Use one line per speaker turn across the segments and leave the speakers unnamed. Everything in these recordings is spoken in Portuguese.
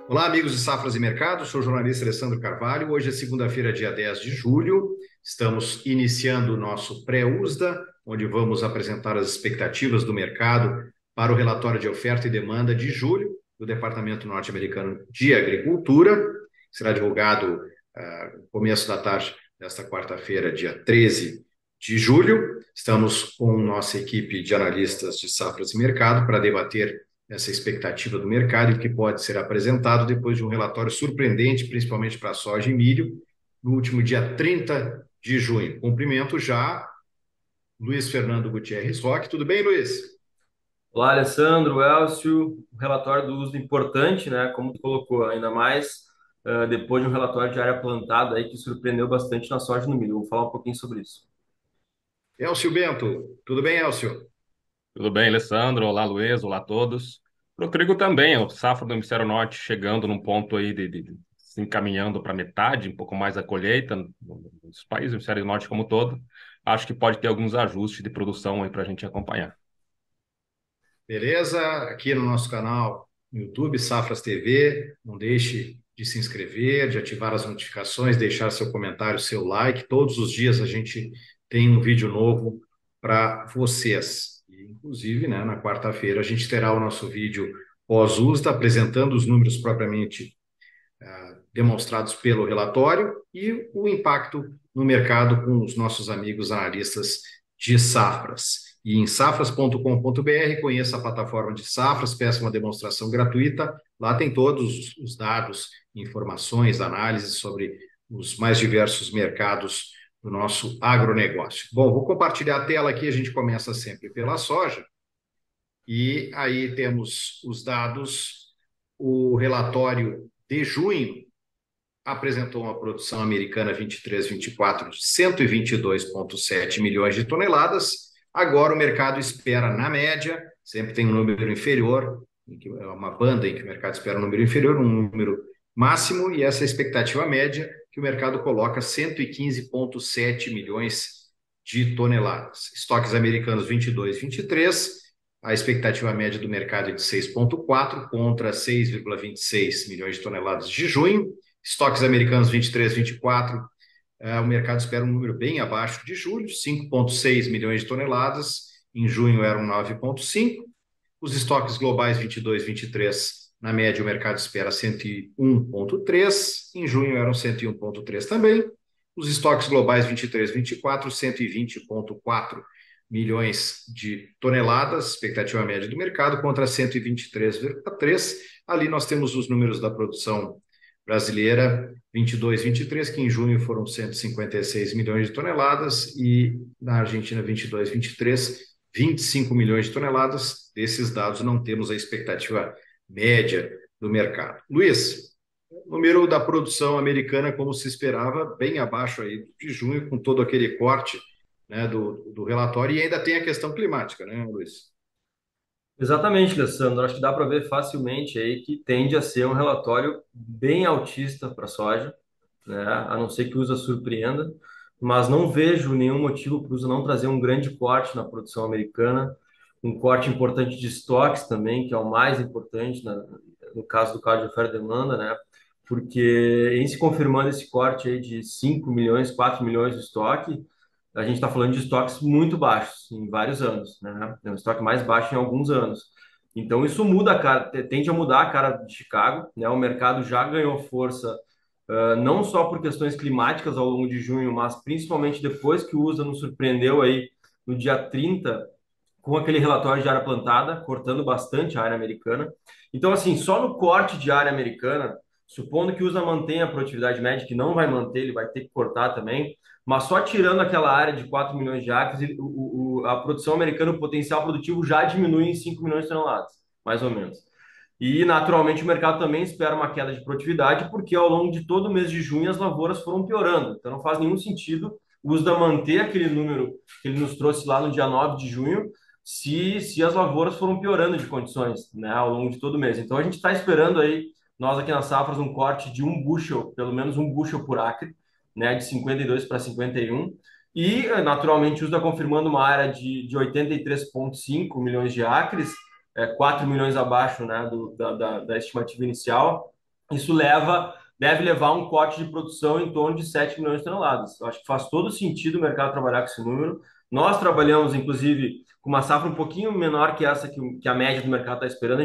Olá, amigos de Safras e Mercado, sou o jornalista Alessandro Carvalho. Hoje é segunda-feira, dia 10 de julho. Estamos iniciando o nosso pré-USDA, onde vamos apresentar as expectativas do mercado para o relatório de oferta e demanda de julho do Departamento Norte-Americano de Agricultura. Será divulgado no começo da tarde desta quarta-feira, dia 13 de julho. Estamos com nossa equipe de analistas de Safras e Mercado para debater essa expectativa do mercado e que pode ser apresentado depois de um relatório surpreendente, principalmente para soja e milho, no último dia 30 de junho. Cumprimento já Luiz Fernando Gutierrez Roque. Tudo bem, Luiz?
Olá, Alessandro, Elcio, um relatório do uso importante, né? Como tu colocou, ainda mais depois de um relatório de área plantada aí que surpreendeu bastante na soja e no milho. Vou falar um pouquinho sobre isso.
Elcio Bento. Tudo bem, Elcio?
Tudo bem, Alessandro? Olá, Luiz. Olá a todos. Para o trigo também, o safra do Hemisfério Norte chegando num ponto aí de se encaminhando para metade, um pouco mais a colheita nos países do Hemisfério Norte como um todo. Acho que pode ter alguns ajustes de produção aí para a gente acompanhar.
Beleza? Aqui no nosso canal no YouTube, Safras TV. Não deixe de se inscrever, de ativar as notificações, deixar seu comentário, seu like. Todos os dias a gente tem um vídeo novo para vocês. E, inclusive, né, na quarta-feira a gente terá o nosso vídeo pós-USDA, apresentando os números propriamente demonstrados pelo relatório e o impacto no mercado com os nossos amigos analistas de safras. E em safras.com.br, conheça a plataforma de safras, peça uma demonstração gratuita. Lá tem todos os dados, informações, análises sobre os mais diversos mercados do nosso agronegócio. Bom, vou compartilhar a tela aqui, a gente começa sempre pela soja. E aí temos os dados, o relatório de junho apresentou uma produção americana 23-24 de 122,7 milhões de toneladas. Agora o mercado espera, na média, sempre tem um número inferior, é uma banda em que o mercado espera um número inferior, um número máximo, e essa expectativa média que o mercado coloca 115,7 milhões de toneladas. Estoques americanos 22-23, a expectativa média do mercado é de 6,4 contra 6,26 milhões de toneladas de junho. Estoques americanos 23, 24, o mercado espera um número bem abaixo de julho, 5,6 milhões de toneladas, em junho eram 9,5. Os estoques globais 22, 23, na média o mercado espera 101,3, em junho eram 101,3 também. Os estoques globais 23, 24, 120,4 milhões de toneladas, expectativa média do mercado, contra 123,3. Ali nós temos os números da produção brasileira 22, 23, que em junho foram 156 milhões de toneladas, e na Argentina 22, 23, 25 milhões de toneladas. Desses dados não temos a expectativa média do mercado. Luiz, número da produção americana, como se esperava, bem abaixo aí de junho, com todo aquele corte, né, do relatório, e ainda tem a questão climática, né, Luiz?
Exatamente, Alessandro. Acho que dá para ver facilmente aí que tende a ser um relatório bem altista para a soja, né? A não ser que o USA surpreenda, mas não vejo nenhum motivo para o USA não trazer um grande corte na produção americana, um corte importante de estoques também, que é o mais importante no caso do código de oferta e demanda, né? Porque em se confirmando esse corte aí de 5 milhões, 4 milhões de estoque, a gente está falando de estoques muito baixos em vários anos, né? É um estoque mais baixo em alguns anos. Então isso muda a cara, tende a mudar a cara de Chicago, né? O mercado já ganhou força, não só por questões climáticas ao longo de junho, mas principalmente depois que o USA nos surpreendeu aí no dia 30 com aquele relatório de área plantada, cortando bastante a área americana. Então, assim, só no corte de área americana, supondo que o USA mantenha a produtividade média, que não vai manter, ele vai ter que cortar também, mas só tirando aquela área de 4 milhões de acres, a produção americana, o potencial produtivo já diminui em 5 milhões de toneladas, mais ou menos. E, naturalmente, o mercado também espera uma queda de produtividade, porque ao longo de todo o mês de junho as lavouras foram piorando. Então, não faz nenhum sentido o USDA manter aquele número que ele nos trouxe lá no dia 9 de junho, se as lavouras foram piorando de condições, né, ao longo de todo o mês. Então, a gente está esperando aí, nós aqui na Safras, um corte de um bushel, pelo menos um bushel por acre, né, de 52 para 51. E, naturalmente, o USDA confirmando uma área de 83,5 milhões de acres, 4 milhões abaixo, né, da estimativa inicial. isso deve levar um corte de produção em torno de 7 milhões de toneladas. Eu acho que faz todo sentido o mercado trabalhar com esse número. Nós trabalhamos, inclusive, com uma safra um pouquinho menor que essa que a média do mercado está esperando.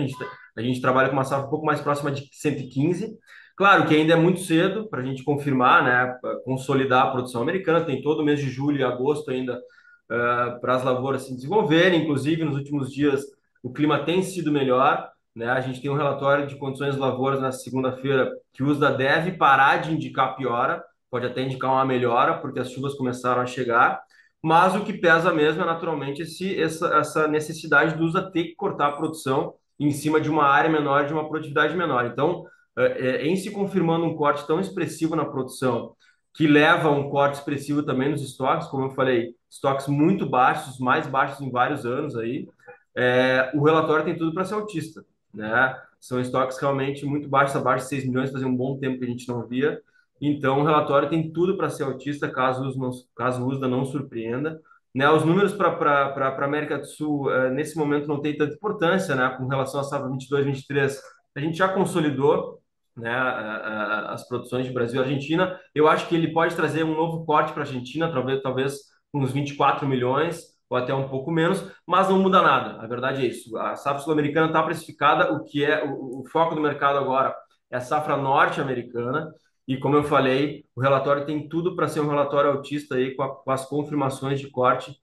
A gente trabalha com uma safra um pouco mais próxima de 115. Claro que ainda é muito cedo para a gente confirmar, né, pra consolidar a produção americana. Tem todo o mês de julho e agosto ainda para as lavouras se desenvolverem. Inclusive, nos últimos dias, o clima tem sido melhor, né? A gente tem um relatório de condições de lavouras na segunda-feira que o USDA deve parar de indicar piora, pode até indicar uma melhora, porque as chuvas começaram a chegar, mas o que pesa mesmo é naturalmente essa necessidade do USDA ter que cortar a produção em cima de uma área menor, de uma produtividade menor. Então, em se confirmando um corte tão expressivo na produção, que leva a um corte expressivo também nos estoques, como eu falei, estoques muito baixos, mais baixos em vários anos aí, o relatório tem tudo para ser autista, né? São estoques realmente muito baixos, abaixo de 6 milhões, fazia um bom tempo que a gente não via. Então, o relatório tem tudo para ser autista, caso o USDA não surpreenda. Né, os números para a América do Sul, nesse momento, não tem tanta importância, né, com relação à safra 22-23. A gente já consolidou, né, as produções de Brasil e Argentina. Eu acho que ele pode trazer um novo corte para a Argentina, talvez uns 24 milhões, ou até um pouco menos, mas não muda nada. A verdade é isso. A safra sul-americana está precificada, o que é o foco do mercado agora é a safra norte-americana. E como eu falei, o relatório tem tudo para ser um relatório autista aí com as confirmações de corte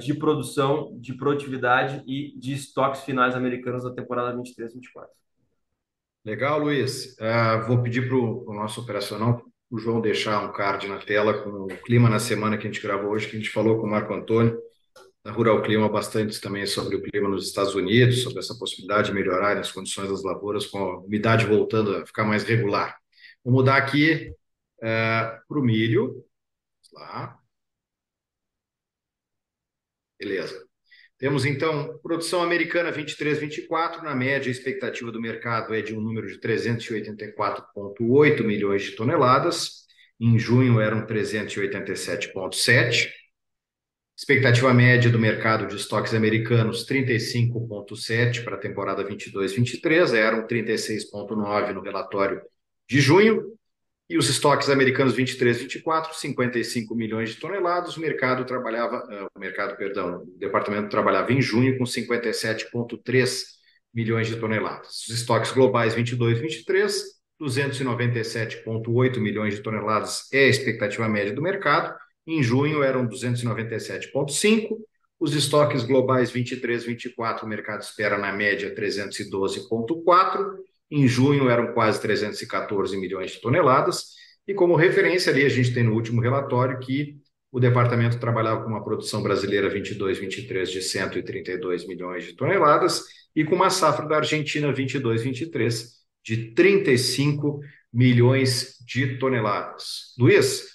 de produção, de produtividade e de estoques finais americanos da temporada 23-24.
Legal, Luiz. Vou pedir para o nosso operacional, o João, deixar um card na tela com o clima na semana que a gente gravou hoje, que a gente falou com o Marco Antônio, da Rural Clima, bastante também sobre o clima nos Estados Unidos, sobre essa possibilidade de melhorar as condições das lavouras com a umidade voltando a ficar mais regular. Vou mudar aqui para o milho. Lá. Beleza. Temos, então, produção americana 23-24, na média, a expectativa do mercado é de um número de 384,8 milhões de toneladas. Em junho eram 387,7. Expectativa média do mercado de estoques americanos, 35,7 para a temporada 22-23, eram 36,9 no relatório de junho. E os estoques americanos 23-24, 55 milhões de toneladas. O departamento trabalhava em junho com 57,3 milhões de toneladas. Os estoques globais 22-23, 297,8 milhões de toneladas é a expectativa média do mercado. Em junho eram 297,5. Os estoques globais 23-24, o mercado espera na média 312,4. Em junho eram quase 314 milhões de toneladas. E como referência ali, a gente tem no último relatório que o departamento trabalhava com uma produção brasileira 22-23 de 132 milhões de toneladas e com uma safra da Argentina 22-23 de 35 milhões de toneladas. Luiz,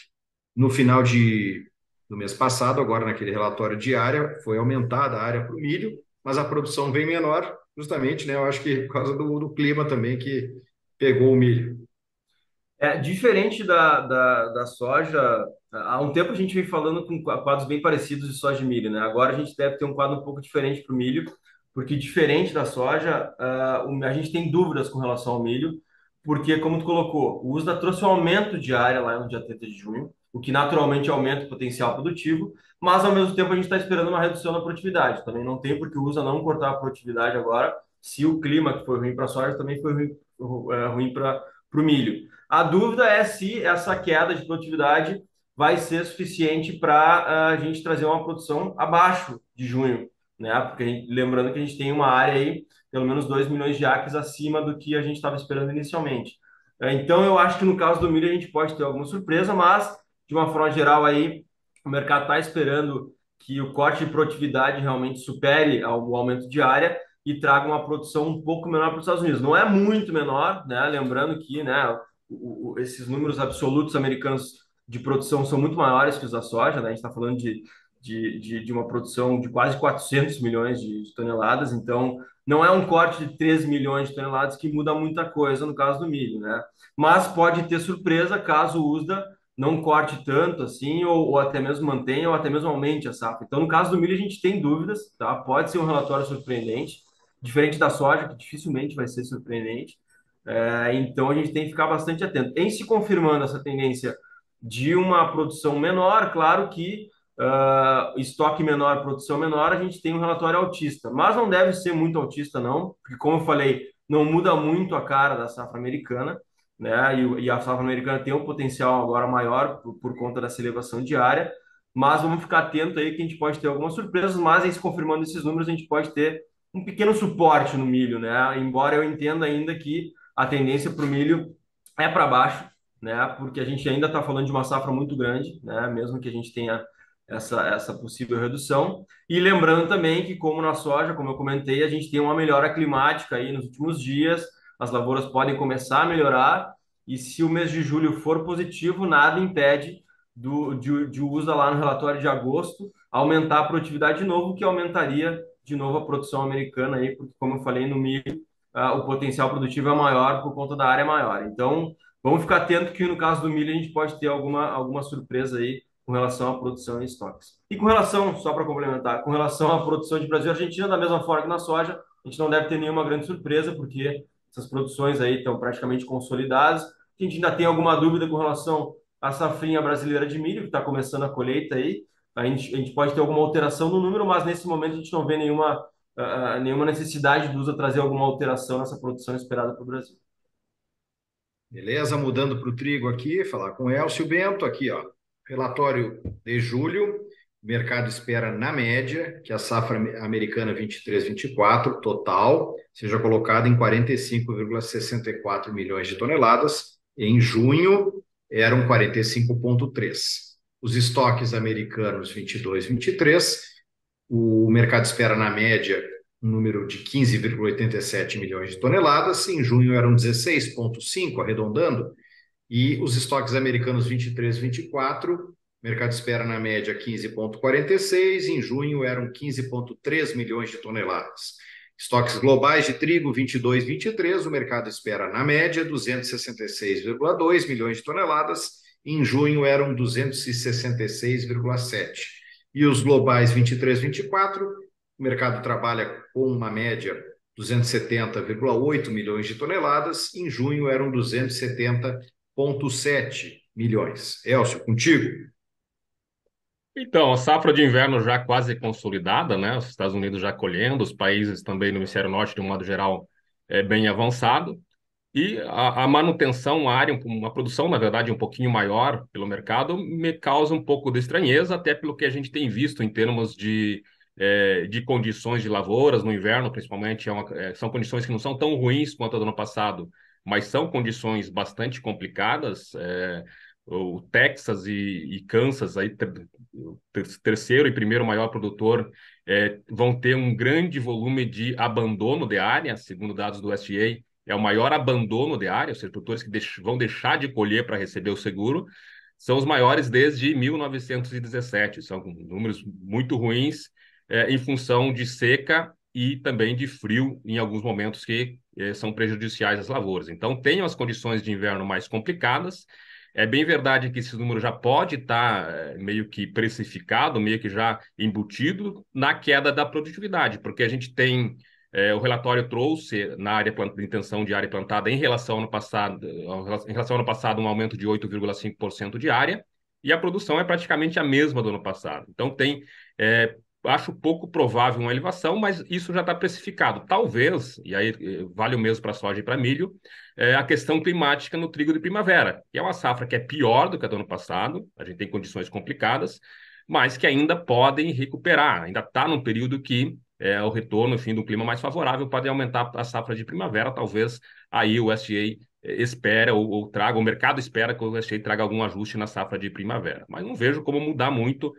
no final do mês passado, agora naquele relatório de área, foi aumentada a área para o milho, mas a produção vem menor, justamente, né? Eu acho que por causa do clima também que pegou o milho.
Diferente da soja, há um tempo a gente vem falando com quadros bem parecidos de soja e milho, né? Agora a gente deve ter um quadro um pouco diferente para o milho, porque diferente da soja, a gente tem dúvidas com relação ao milho, porque, como tu colocou, o USDA trouxe um aumento de área lá no dia 30 de junho, o que naturalmente aumenta o potencial produtivo, mas ao mesmo tempo a gente está esperando uma redução na produtividade. Também não tem porque o USDA não cortar a produtividade agora, se o clima que foi ruim para a soja também foi ruim para o milho. A dúvida é se essa queda de produtividade vai ser suficiente para a gente trazer uma produção abaixo de junho, né? Porque lembrando que a gente tem uma área aí, pelo menos 2 milhões de acres acima do que a gente estava esperando inicialmente. Então, eu acho que no caso do milho a gente pode ter alguma surpresa, mas de uma forma geral aí, o mercado está esperando que o corte de produtividade realmente supere o aumento de área e traga uma produção um pouco menor para os Estados Unidos. Não é muito menor, né? Lembrando que, né, esses números absolutos americanos de produção são muito maiores que os da soja, né? A gente está falando de uma produção de quase 400 milhões de toneladas, então não é um corte de 13 milhões de toneladas que muda muita coisa no caso do milho, né? Mas pode ter surpresa caso o USDA não corte tanto assim, ou até mesmo mantenha, ou até mesmo aumente a safra. Então, no caso do milho, a gente tem dúvidas, tá? Pode ser um relatório surpreendente, diferente da soja, que dificilmente vai ser surpreendente. Então a gente tem que ficar bastante atento. Em se confirmando essa tendência de uma produção menor, claro que estoque menor, produção menor, a gente tem um relatório altista, mas não deve ser muito altista, não, porque, como eu falei, não muda muito a cara da safra americana, né? E a safra americana tem um potencial agora maior por conta dessa elevação diária, mas vamos ficar atento aí que a gente pode ter algumas surpresas, mas em se confirmando esses números, a gente pode ter um pequeno suporte no milho, né? Embora eu entenda ainda que a tendência para o milho é para baixo, né? Porque a gente ainda está falando de uma safra muito grande, né? Mesmo que a gente tenha essa possível redução. E lembrando também que, como na soja, como eu comentei, a gente tem uma melhora climática aí nos últimos dias, as lavouras podem começar a melhorar, e se o mês de julho for positivo, nada impede de uso lá no relatório de agosto aumentar a produtividade de novo, que aumentaria de novo a produção americana aí, porque, como eu falei, no milho o potencial produtivo é maior por conta da área maior. Então, vamos ficar atento que no caso do milho a gente pode ter alguma surpresa aí com relação à produção em estoques. E com relação, só para complementar, com relação à produção de Brasil e Argentina, da mesma forma que na soja, a gente não deve ter nenhuma grande surpresa, porque essas produções aí estão praticamente consolidadas. A gente ainda tem alguma dúvida com relação à safrinha brasileira de milho, que está começando a colheita aí. A gente pode ter alguma alteração no número, mas nesse momento a gente não vê nenhuma necessidade do USA trazer alguma alteração nessa produção esperada para o Brasil.
Beleza? Mudando para o trigo aqui, falar com o Elcio Bento aqui, ó. Relatório de julho, o mercado espera na média que a safra americana 23-24 total seja colocada em 45,64 milhões de toneladas. Em junho eram 45,3. Os estoques americanos 22-23, o mercado espera na média um número de 15,87 milhões de toneladas, em junho eram 16,5, arredondando, e os estoques americanos 23-24, o mercado espera na média 15,46, em junho eram 15,3 milhões de toneladas. Estoques globais de trigo 22-23, o mercado espera na média 266,2 milhões de toneladas, em junho eram 266,7. E os globais 23-24, o mercado trabalha com uma média 270,8 milhões de toneladas, em junho eram 270,7 milhões. Elcio, contigo.
Então, a safra de inverno já quase consolidada, né? Os Estados Unidos já colhendo, os países também no hemisfério norte, de um modo geral, é bem avançado. E a manutenção, a área, uma produção, na verdade, um pouquinho maior pelo mercado, me causa um pouco de estranheza, até pelo que a gente tem visto em termos de condições de lavouras no inverno, principalmente. São condições que não são tão ruins quanto a do ano passado, mas são condições bastante complicadas. O Texas e Kansas, aí, terceiro e primeiro maior produtor, vão ter um grande volume de abandono de área, segundo dados do USDA. É o maior abandono de área, ou seja, produtores que vão deixar de colher para receber o seguro, são os maiores desde 1917. São números muito ruins, em função de seca e também de frio em alguns momentos que são prejudiciais às lavouras. Então, tem as condições de inverno mais complicadas. É bem verdade que esse número já pode estar meio que precificado, meio que já embutido na queda da produtividade, porque a gente tem o relatório trouxe na área de intenção de área plantada em relação ao ano passado um aumento de 8,5% de área, e a produção é praticamente a mesma do ano passado. Então acho pouco provável uma elevação, mas isso já está precificado. Talvez, e aí vale o mesmo para soja e para milho, a questão climática no trigo de primavera, que é uma safra que é pior do que a do ano passado, a gente tem condições complicadas, mas que ainda podem recuperar, ainda está num período que o retorno, enfim, do clima mais favorável pode aumentar a safra de primavera. Talvez aí o USDA espera ou traga, o mercado espera que o USDA traga algum ajuste na safra de primavera, mas não vejo como mudar muito,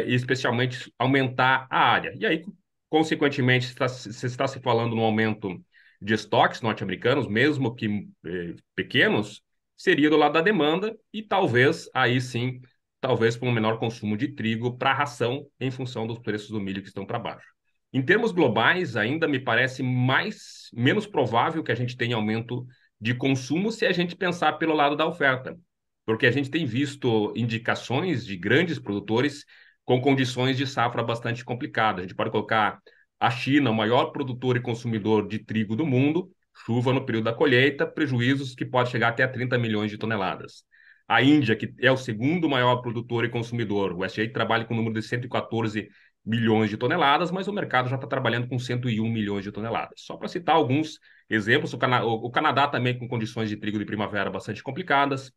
especialmente aumentar a área. E aí, consequentemente, se está se falando no aumento de estoques norte-americanos, mesmo que pequenos, seria do lado da demanda e talvez aí sim, talvez com um menor consumo de trigo para ração em função dos preços do milho que estão para baixo. Em termos globais, ainda me parece menos provável que a gente tenha aumento de consumo se a gente pensar pelo lado da oferta, porque a gente tem visto indicações de grandes produtores com condições de safra bastante complicadas. A gente pode colocar a China, o maior produtor e consumidor de trigo do mundo, chuva no período da colheita, prejuízos que podem chegar até 30 milhões de toneladas. A Índia, que é o segundo maior produtor e consumidor, o USDA trabalha com um número de 114 milhões de toneladas, mas o mercado já está trabalhando com 101 milhões de toneladas. Só para citar alguns exemplos, o Canadá também com condições de trigo de primavera bastante complicadas.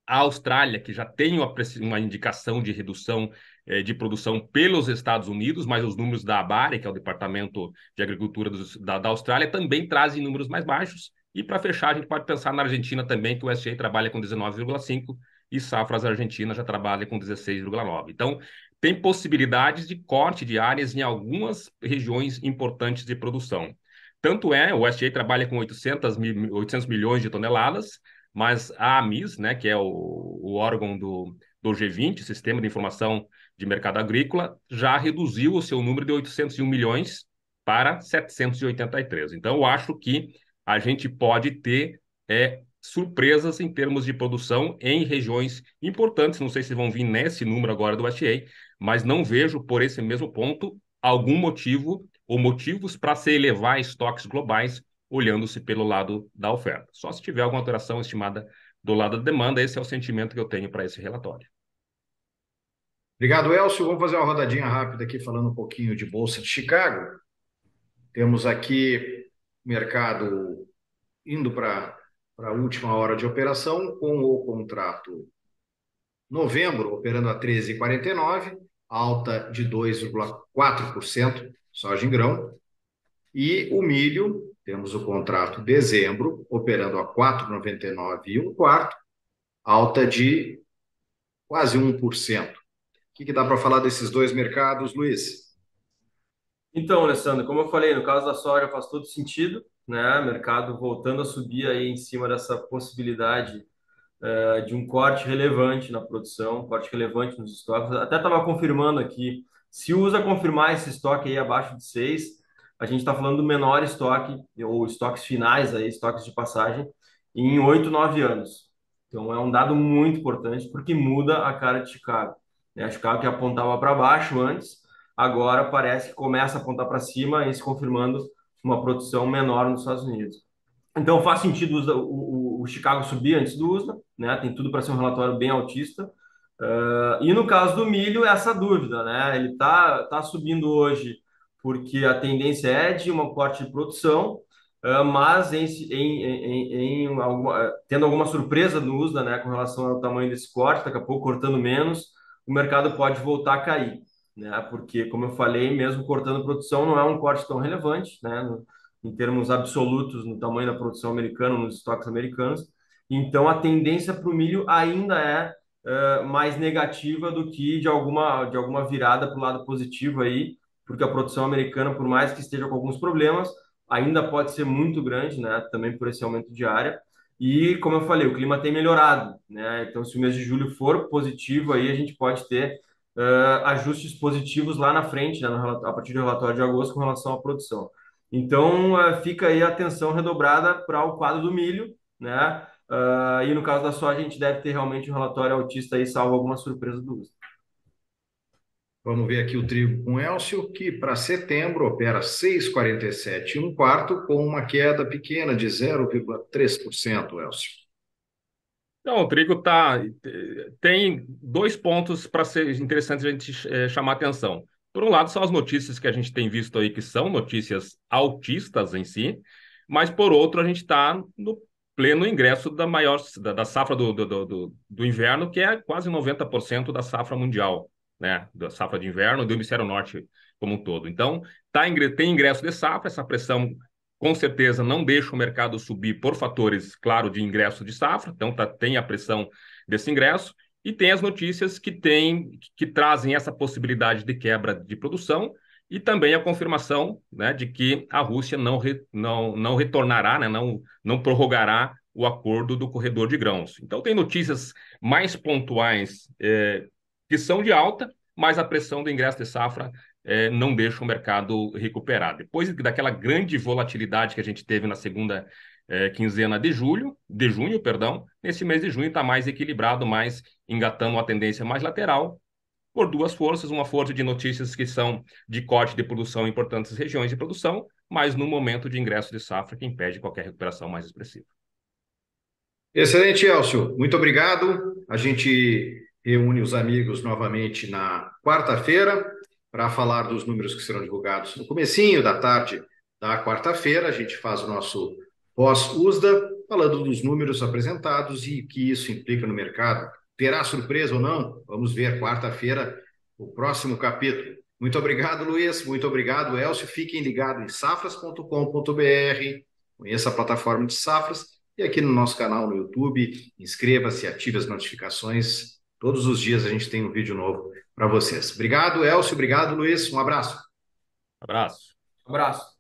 A Austrália, que já tem uma indicação de redução de produção pelos Estados Unidos, mas os números da ABARE, que é o Departamento de Agricultura da Austrália, também trazem números mais baixos. E para fechar, a gente pode pensar na Argentina também, que o USDA trabalha com 19,5 e Safras Argentina já trabalha com 16,9. Então, tem possibilidades de corte de áreas em algumas regiões importantes de produção. Tanto é, o USDA trabalha com 800 milhões de toneladas, mas a AMIS, né, que é o órgão do G20, Sistema de Informação de Mercado Agrícola, já reduziu o seu número de 801 milhões para 783. Então, eu acho que a gente pode ter surpresas em termos de produção em regiões importantes. Não sei se vão vir nesse número agora do USDA, mas não vejo, por esse mesmo ponto, algum motivo ou motivos para se elevar estoques globais olhando-se pelo lado da oferta. Só se tiver alguma alteração estimada do lado da demanda, esse é o sentimento que eu tenho para esse relatório.
Obrigado, Elcio. Vamos fazer uma rodadinha rápida aqui, falando um pouquinho de Bolsa de Chicago. Temos aqui o mercado indo para a última hora de operação, com o contrato novembro operando a 13,49, alta de 2,4%, soja em grão. E o milho, temos o contrato dezembro operando a 4,99 e um quarto, alta de quase 1%. O que dá para falar desses dois mercados, Luiz?
Então, Alessandro, como eu falei, no caso da soja faz todo sentido, né? Mercado voltando a subir aí em cima dessa possibilidade de um corte relevante na produção, corte relevante nos estoques. Até estava confirmando aqui, se usa confirmar esse estoque aí abaixo de 6, a gente está falando do menor estoque, ou estoques finais, aí, estoques de passagem, em 8, 9 anos. Então, é um dado muito importante, porque muda a cara de Chicago. A Chicago que apontava para baixo antes, agora parece que começa a apontar para cima, e se confirmando uma produção menor nos Estados Unidos. Então faz sentido o Chicago subir antes do USDA, né? Tem tudo para ser um relatório bem altista. E no caso do milho, essa dúvida, né? Ele tá subindo hoje porque a tendência é de uma corte de produção, mas tendo alguma surpresa no USDA, né, com relação ao tamanho desse corte, daqui a pouco cortando menos, o mercado pode voltar a cair, né? Porque, como eu falei, mesmo cortando produção, não é um corte tão relevante, né? Em termos absolutos no tamanho da produção americana, nos estoques americanos. Então, a tendência para o milho ainda é mais negativa do que de alguma virada para o lado positivo aí, porque a produção americana, por mais que esteja com alguns problemas, ainda pode ser muito grande, né? Também por esse aumento de área. E, como eu falei, o clima tem melhorado, né? Então, se o mês de julho for positivo, aí a gente pode ter ajustes positivos lá na frente, né? A partir do relatório de agosto, com relação à produção. Então, fica aí a atenção redobrada para o quadro do milho, né? E no caso da soja, a gente deve ter realmente um relatório altista aí, salvo alguma surpresa do uso.
Vamos ver aqui o trigo com Elcio, que para setembro opera 6,47 e um quarto, com uma queda pequena de 0,3%, Elcio.
Então, o trigo tem dois pontos para ser interessante a gente chamar atenção. Por um lado, são as notícias que a gente tem visto aí, que são notícias altistas em si, mas por outro, a gente está no pleno ingresso da safra do inverno, que é quase 90% da safra mundial, né? Da safra de inverno do hemisfério norte como um todo. Então, tem ingresso de safra, essa pressão com certeza não deixa o mercado subir por fatores, claro, de ingresso de safra, então tem a pressão desse ingresso, e tem as notícias que trazem essa possibilidade de quebra de produção, e também a confirmação, né, de que a Rússia não retornará, né, não prorrogará o acordo do corredor de grãos. Então tem notícias mais pontuais que são de alta, mas a pressão do ingresso de safra não deixa o mercado recuperar. Depois daquela grande volatilidade que a gente teve na segunda quinzena de junho, perdão, nesse mês de junho está mais equilibrado, mais engatando uma tendência mais lateral, por duas forças, uma força de notícias que são de corte de produção em importantes regiões de produção, mas no momento de ingresso de safra que impede qualquer recuperação mais expressiva.
Excelente, Elcio. Muito obrigado. A gente reúne os amigos novamente na quarta-feira para falar dos números que serão divulgados no comecinho da tarde da quarta-feira. A gente faz o nosso pós-USDA, falando dos números apresentados e o que isso implica no mercado. Terá surpresa ou não? Vamos ver quarta-feira o próximo capítulo. Muito obrigado, Luiz. Muito obrigado, Elcio. Fiquem ligados em safras.com.br. Conheça a plataforma de Safras. E aqui no nosso canal no YouTube, inscreva-se, ative as notificações. Todos os dias a gente tem um vídeo novo para vocês. Obrigado, Elcio. Obrigado, Luiz. Um abraço.
Abraço.
Abraço.